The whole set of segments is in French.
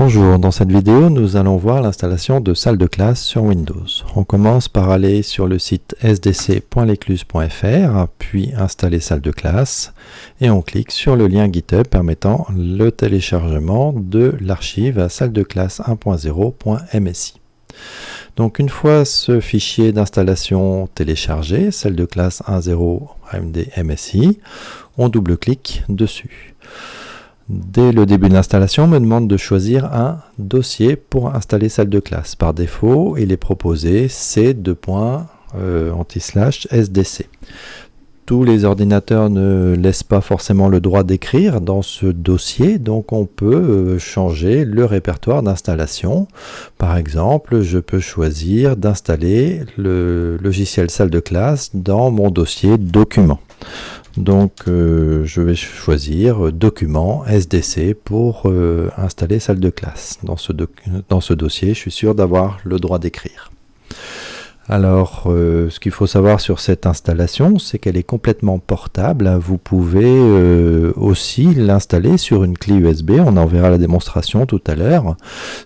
Bonjour, dans cette vidéo, nous allons voir l'installation de salle de classe sur Windows. On commence par aller sur le site sdc.lecluse.fr, puis installer salle de classe, et on clique sur le lien GitHub permettant le téléchargement de l'archive à salle de classe 1.0.msi. Donc une fois ce fichier d'installation téléchargé, salle de classe 1.0.msi, on double-clique dessus. Dès le début de l'installation, on me demande de choisir un dossier pour installer salle de classe. Par défaut, il est proposé c:/SDC. Tous les ordinateurs ne laissent pas forcément le droit d'écrire dans ce dossier, donc on peut changer le répertoire d'installation. Par exemple, je peux choisir d'installer le logiciel salle de classe dans mon dossier documents. Donc je vais choisir document SDC pour installer salle de classe. Dans ce dossier, je suis sûr d'avoir le droit d'écrire. Alors, ce qu'il faut savoir sur cette installation, c'est qu'elle est complètement portable. Vous pouvez aussi l'installer sur une clé USB. On en verra la démonstration tout à l'heure.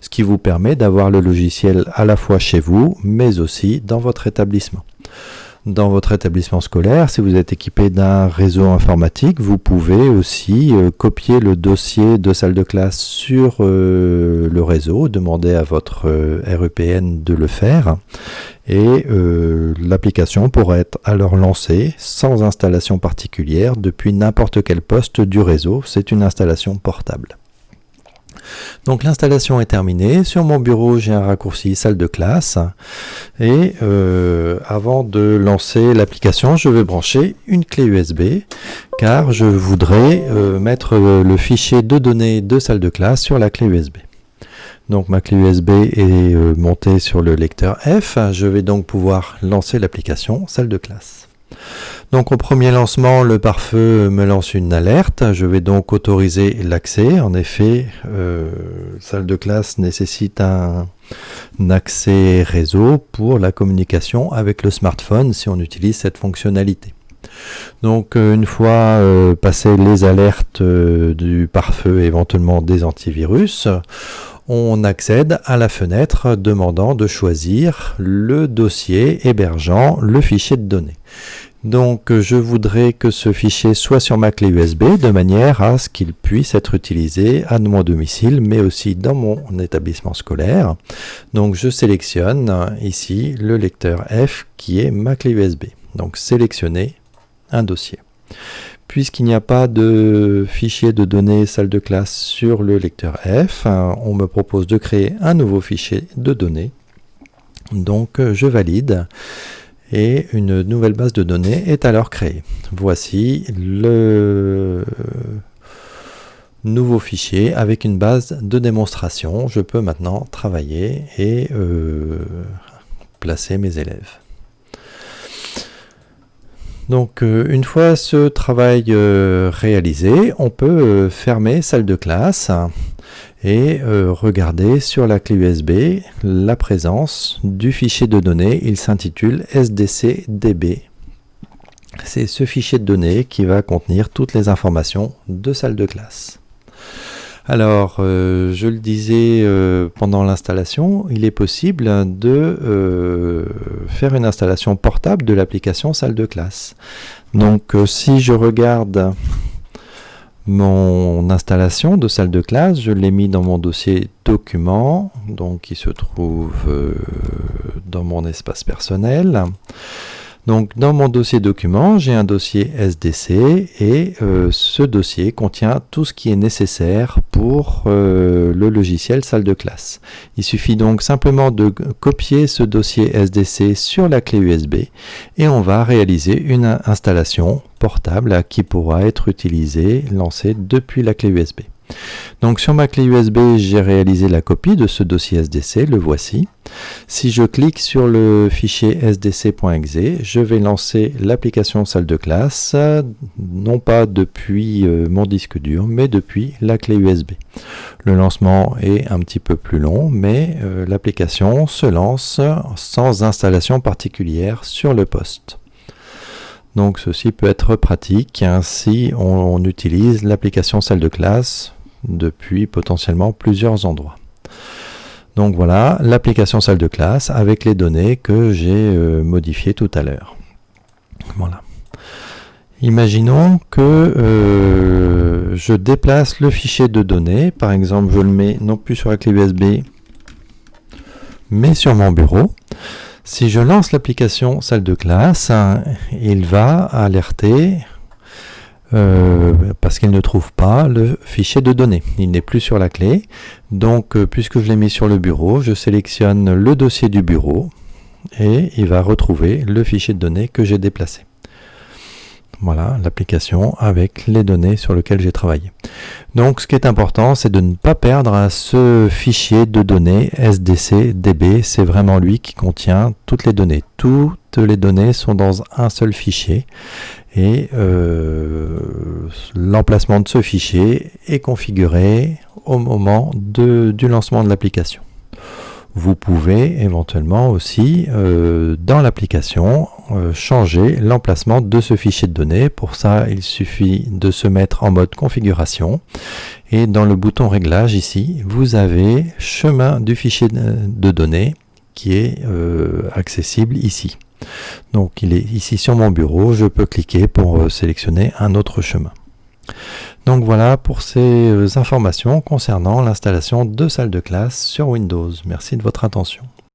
Ce qui vous permet d'avoir le logiciel à la fois chez vous, mais aussi dans votre établissement. Dans votre établissement scolaire, si vous êtes équipé d'un réseau informatique, vous pouvez aussi copier le dossier de salle de classe sur le réseau, demander à votre REPN de le faire, et l'application pourra être alors lancée sans installation particulière depuis n'importe quel poste du réseau. C'est une installation portable. Donc l'installation est terminée. Sur mon bureau, j'ai un raccourci salle de classe. Et avant de lancer l'application, je vais brancher une clé USB car je voudrais mettre le fichier de données de salle de classe sur la clé USB. Donc ma clé USB est montée sur le lecteur F. Je vais donc pouvoir lancer l'application salle de classe. Donc au premier lancement, le pare-feu me lance une alerte. Je vais donc autoriser l'accès. En effet, salle de classe nécessite un accès réseau pour la communication avec le smartphone si on utilise cette fonctionnalité. Donc une fois passées les alertes du pare-feu et éventuellement des antivirus, on accède à la fenêtre demandant de choisir le dossier hébergeant le fichier de données. Donc je voudrais que ce fichier soit sur ma clé USB de manière à ce qu'il puisse être utilisé à mon domicile mais aussi dans mon établissement scolaire. Donc je sélectionne ici le lecteur F qui est ma clé USB. Donc sélectionner un dossier. Puisqu'il n'y a pas de fichier de données salle de classe sur le lecteur F, on me propose de créer un nouveau fichier de données. Donc je valide et une nouvelle base de données est alors créée. Voici le nouveau fichier avec une base de démonstration. Je peux maintenant travailler et placer mes élèves. Donc une fois ce travail réalisé, on peut fermer salle de classe et regarder sur la clé USB la présence du fichier de données. Il s'intitule SDCDB. C'est ce fichier de données qui va contenir toutes les informations de salle de classe. Alors, je le disais pendant l'installation, il est possible de faire une installation portable de l'application salle de classe. Donc, si je regarde mon installation de salle de classe, je l'ai mis dans mon dossier documents, donc qui se trouve dans mon espace personnel. Donc dans mon dossier documents, j'ai un dossier SDC et ce dossier contient tout ce qui est nécessaire pour le logiciel salle de classe. Il suffit donc simplement de copier ce dossier SDC sur la clé USB et on va réaliser une installation portable qui pourra être utilisée, lancée depuis la clé USB. Donc sur ma clé USB, j'ai réalisé la copie de ce dossier SDC, le voici. Si je clique sur le fichier sdc.exe, je vais lancer l'application salle de classe, non pas depuis mon disque dur, mais depuis la clé USB. Le lancement est un petit peu plus long, mais l'application se lance sans installation particulière sur le poste. Donc ceci peut être pratique si on utilise l'application salle de classe depuis potentiellement plusieurs endroits. Donc voilà l'application salle de classe avec les données que j'ai modifiées tout à l'heure. Voilà. Imaginons que je déplace le fichier de données. Par exemple, je le mets non plus sur la clé USB, mais sur mon bureau. Si je lance l'application salle de classe, il va alerter parce qu'il ne trouve pas le fichier de données. Il n'est plus sur la clé. Donc, puisque je l'ai mis sur le bureau, je sélectionne le dossier du bureau et il va retrouver le fichier de données que j'ai déplacé. Voilà l'application avec les données sur lesquelles j'ai travaillé. Donc ce qui est important, c'est de ne pas perdre ce fichier de données SDC-DB. C'est vraiment lui qui contient toutes les données. Toutes les données sont dans un seul fichier et l'emplacement de ce fichier est configuré au moment du lancement de l'application. Vous pouvez éventuellement aussi, dans l'application, changer l'emplacement de ce fichier de données. Pour ça, il suffit de se mettre en mode configuration. Et dans le bouton réglage ici, vous avez chemin du fichier de données qui est accessible ici. Donc il est ici sur mon bureau, je peux cliquer pour sélectionner un autre chemin. Donc voilà pour ces informations concernant l'installation de salles de classe sur Windows. Merci de votre attention.